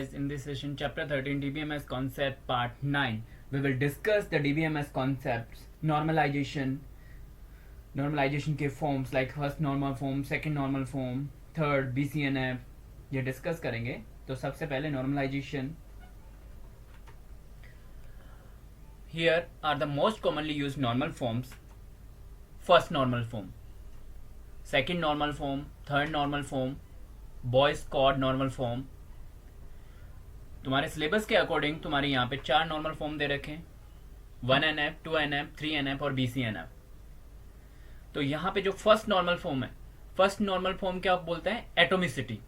In this session, chapter 13, DBMS concept part 9, we will discuss the DBMS concepts, normalization के forms like first normal form, second normal form, third BCNF, ये discuss करेंगे. तो सबसे पहले normalization. Here are the most commonly used normal forms. First normal form, second normal form, third normal form, Boyce Codd normal form. तुम्हारे syllabus के according तुम्हारे यहाँ पे 4 नॉर्मल फॉर्म दे रखे हैं, 1NF, 2NF, 3NF और BCNF. तो यहाँ पे जो फर्स्ट नॉर्मल फॉर्म है, फर्स्ट नॉर्मल फॉर्म क्या बोलते हैं? एटोमिसिटी,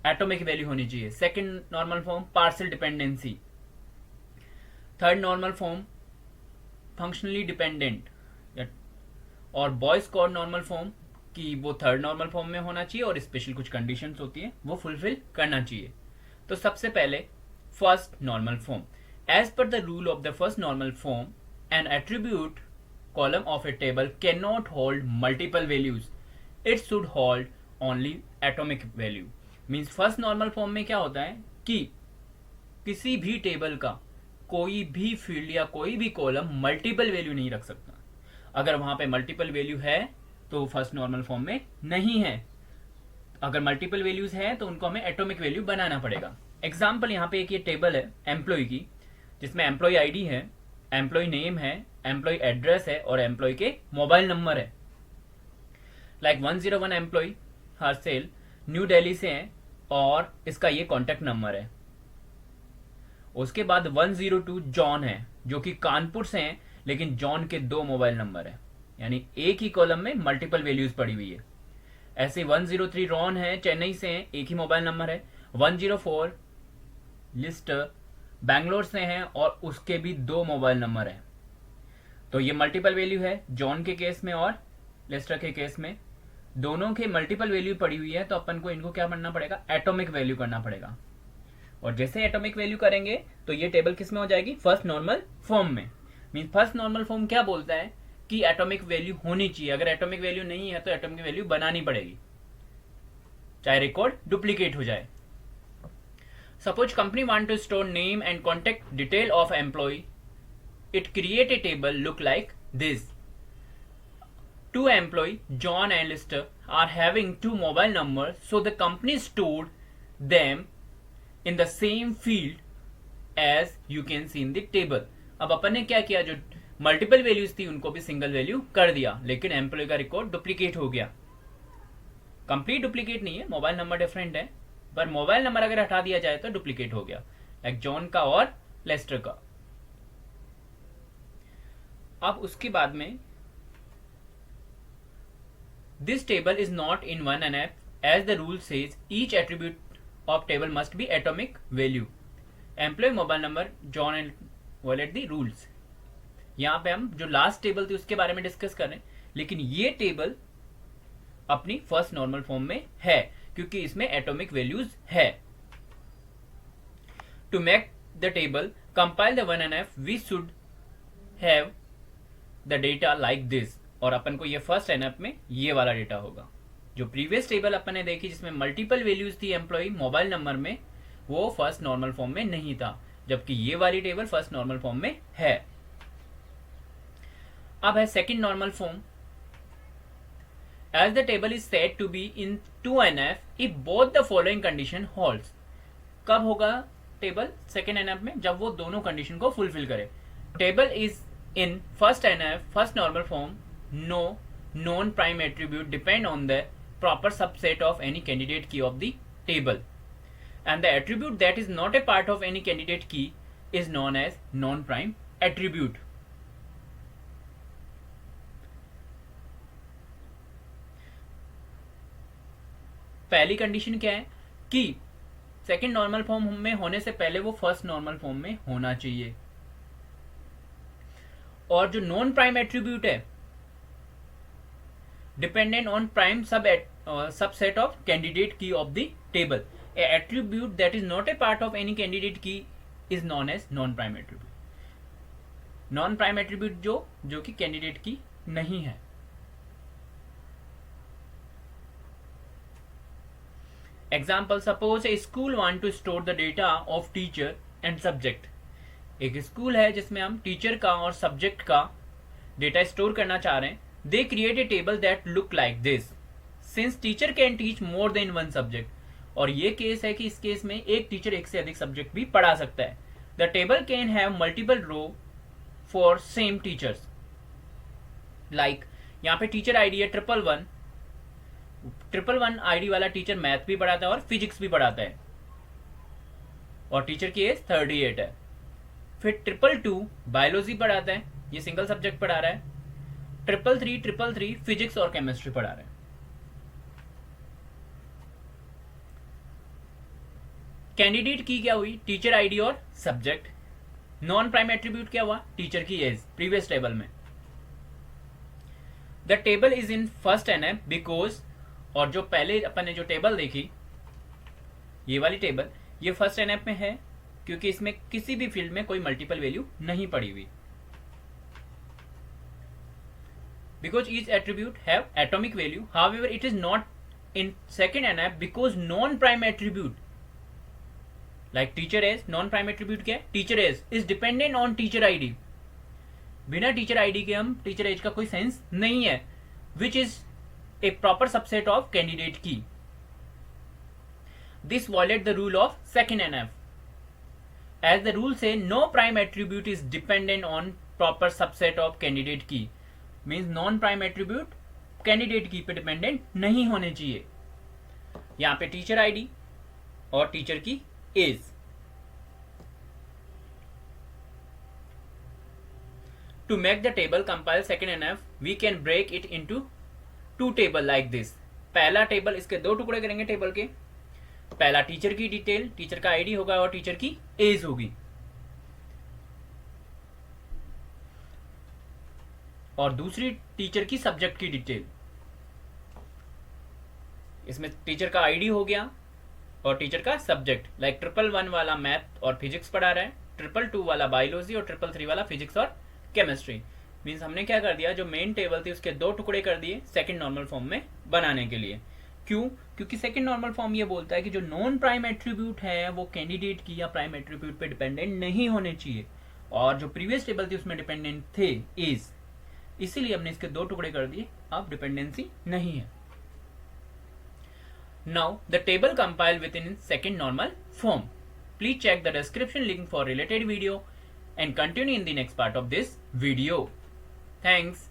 एटॉमिक वैल्यू होनी चाहिए. Second normal form partial dependency. Third normal form functionally dependent. और बॉयस कॉड नॉर्मल फॉर्म की वो थर्ड नॉर्मल फॉर्म में होना चाहिए और स्पेशल कुछ कंडीशंस होती है वो फुलफिल करना चाहिए. तो सबसे पहले first normal form. As per the rule of the first normal form, an attribute column of a table can not hold multiple values, it should hold only atomic value. Means first normal form में क्या होता है कि किसी भी table का कोई भी फील्ड या कोई भी कॉलम मल्टीपल वैल्यू नहीं रख सकता. अगर वहां पे मल्टीपल वैल्यू है तो फर्स्ट नॉर्मल फॉर्म में नहीं है. अगर मल्टीपल वैल्यूज हैं तो उनको हमें एटॉमिक वैल्यू बनाना पड़ेगा. एग्जाम्पल यहाँ पे एक ये टेबल है एम्प्लॉय की, जिसमें एम्प्लॉय आईडी है, एम्प्लॉय नेम है, एम्प्लॉय एड्रेस है और एम्प्लॉय के मोबाइल नंबर है. लाइक 101 एम्प्लॉय हरसेल न्यू दिल्ली से है और इसका ये कॉन्टेक्ट नंबर है. उसके बाद 102 जॉन है जो कि कानपुर से है, लेकिन जॉन के 2 मोबाइल नंबर है, यानी एक ही कॉलम में मल्टीपल वैल्यूज पड़ी हुई है. ऐसे 103 रॉन है, चेन्नई से है, एक ही मोबाइल नंबर है. 104 लिस्ट बैंगलोर से है और उसके भी 2 मोबाइल नंबर है. तो ये मल्टीपल वैल्यू है जॉन के केस में और लिस्टर के केस में. दोनों के मल्टीपल वैल्यू पड़ी हुई है तो अपन को इनको क्या करना पड़ेगा? एटॉमिक वैल्यू करना पड़ेगा. और जैसे एटॉमिक वैल्यू करेंगे तो ये टेबल किस में हो जाएगी? फर्स्ट नॉर्मल फॉर्म में. मीन फर्स्ट नॉर्मल फॉर्म क्या बोलता है कि एटॉमिक वैल्यू होनी चाहिए. अगर एटॉमिक वैल्यू नहीं है तो एटॉमिक वैल्यू बनानी पड़ेगी, चाहे रिकॉर्ड डुप्लीकेट हो जाए. Suppose company want to store name and contact detail of employee, it create a table look like this. 2 employee John and Lister are having 2 mobile number, so the company stored them in the same field as you can see in the table. अब अपन ने क्या किया, जो multiple values थी उनको भी single value कर दिया, लेकिन एम्प्लॉय का रिकॉर्ड डुप्लीकेट हो गया. कंप्लीट डुप्लीकेट नहीं है, मोबाइल नंबर डिफरेंट है, पर मोबाइल नंबर अगर हटा दिया जाए तो डुप्लीकेट हो गया, लाइक जॉन का और लेस्टर का. अब उसके बाद में this table is not in 1NF as the rule says each attribute of table must be atomic value. Employee mobile number John and violate the rules. यहां पे हम जो लास्ट टेबल थी उसके बारे में डिस्कस कर रहे हैं, लेकिन ये टेबल अपनी फर्स्ट नॉर्मल फॉर्म में है क्योंकि इसमें एटॉमिक वैल्यूज है. To make the table compile the 1NF we should have the data like this. और अपन को ये फर्स्ट NF में ये वाला डेटा होगा. जो प्रीवियस टेबल अपन ने देखी जिसमें मल्टीपल वैल्यूज थी एम्प्लॉय मोबाइल नंबर में, वो फर्स्ट नॉर्मल फॉर्म में नहीं था, जबकि ये वाली टेबल फर्स्ट नॉर्मल फॉर्म में है. अब है second normal form. As the table is said to be in 2NF if both the following condition holds. कब होगा टेबल सेकेंड NF में? जब वो दोनों कंडीशन को फुलफिल करे. Table is in first NF, first normal form, no non prime attribute depend on the proper subset of any candidate key of the table, and the attribute that is not a part of any candidate key is known as non prime attribute. पहली condition क्या है कि second normal form में होने से पहले वो first normal form में होना चाहिए. और जो नॉन प्राइम एट्रीब्यूट है dependent on prime subset of candidate key of the table. A attribute that is not a part of any candidate key is non as non prime attribute. Non prime attribute जो कि candidate key नहीं है. Example, suppose a school want to store the data of teacher and subject. एक school है जिसमें हम teacher का और सब्जेक्ट का डेटा स्टोर करना चाह रहे हैं। They create a table that look like this, since teacher can teach more than one subject. और ये केस है कि इस केस में एक टीचर एक से अधिक सब्जेक्ट भी पढ़ा सकता है। The table can have multiple row for same teachers. Like यहाँ पे टीचर आईडी है 111, 111 आईडी वाला टीचर मैथ भी पढ़ाता है और फिजिक्स भी पढ़ाता है, और टीचर की एज 38 है। फिर 222 बायोलॉजी पढ़ाता है, ये सिंगल सब्जेक्ट पढ़ा रहा है। 333 फिजिक्स और केमिस्ट्री पढ़ा रहा है। कैंडिडेट की क्या हुई? टीचर आईडी और सब्जेक्ट। नॉन प्राइम एट्रीब्यूट क्या हुआ? टीचर की एज, प्रीवियस टेबल में। The table is in first NF because, और जो पहले अपन ने जो टेबल देखी, ये वाली टेबल, ये फर्स्ट एनएफ में है क्योंकि इसमें किसी भी फील्ड में कोई मल्टीपल वैल्यू नहीं पड़ी हुई। Because each attribute have atomic value, however it is not in second NF because non prime attribute like teacher age, non prime attribute क्या है? Teacher age is dependent on teacher ID. बिना teacher ID के हम teacher age का कोई sense नहीं है, which is a proper subset of candidate key. This violate the rule of second NF, as the rule says no prime attribute is dependent on proper subset of candidate key. Means non prime attribute candidate key पे dependent नहीं होने चाहिए। यहां पे teacher ID और teacher की age. To make the table compile second NF, we can break it into two table like this. पहला table, इसके दो टुकड़े करेंगे टेबल के। पहला टीचर की डिटेल, टीचर का आईडी होगा और टीचर की एज होगी, और दूसरी टीचर की सब्जेक्ट की डिटेल। इसमें टीचर का आईडी हो गया और टीचर का सब्जेक्ट, लाइक 111 वाला मैथ और फिजिक्स पढ़ा रहा है, 222 वाला बायोलॉजी और 333 वाला फिजिक्स और केमिस्ट्री। मीन्स हमने क्या कर दिया, जो मेन टेबल थी उसके दो टुकड़े कर दिए सेकंड नॉर्मल फॉर्म में बनाने के लिए। क्यों? क्योंकि सेकंड नॉर्मल फॉर्म ये बोलता है कि जो नॉन प्राइम एट्रीब्यूट है वो कैंडिडेट की या प्राइम एट्रीब्यूट पे डिपेंडेंट नहीं होने चाहिए, और जो प्रीवियस टेबल थी उसमें डिपेंडेंट थे इज, इसीलिए हमने इसके दो टुकड़े कर दिए। अब डिपेंडेंसी नहीं है। Now the table compile within second normal form. Please check the description link for related video and continue in the next part of this video. Thanks.